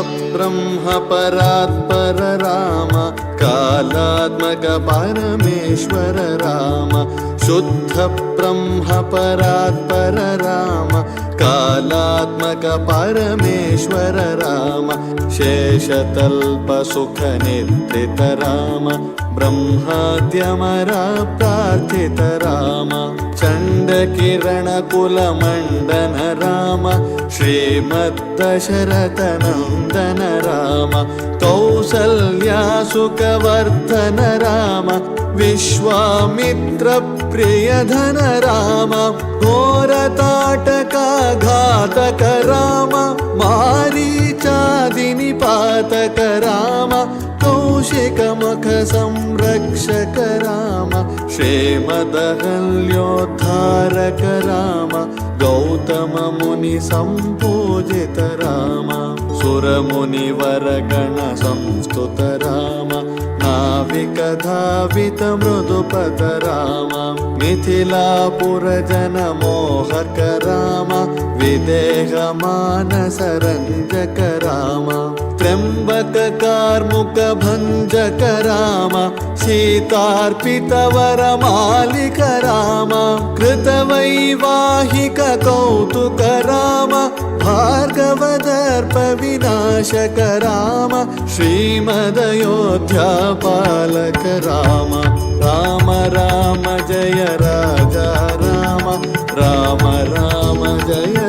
ब्रह्म परात्पर राम कालात्मक परमेश्वर राम शुद्ध ब्रह्म परात्पर राम कालात्मक परमेश्वर राम शेषतल्प सुख निद्रित राम ब्रह्माद्यमरा प्रार्थित राम चंड किरण कुल मंडन राम श्रीमद्दशरथ नंदन राम कौसल्या सुखवर्धन राम विश्वामित्र प्रियधन राम घोरताटका घातक राम मारीचादिनिपातक राम कौशिक मुख संरक्षक राम श्रीमदहल्योद्धारक राम गौतम मुनि संपूजित राम सुर मुनिवर गण संस्तुत राम नाविक धावित मृदुपद राम मिथिलापुर जन मोहक राम विदेह मानस रंजक राम त्र्यंबक कार्मुक भंजक राम सीतार्पित वर मालिक राम कृत वैवाहिक कौतुक राम भार्गव दर्प विनाशक राम श्रीमदयोध्या पालक राम राम राम जय राजा राम राम राम जय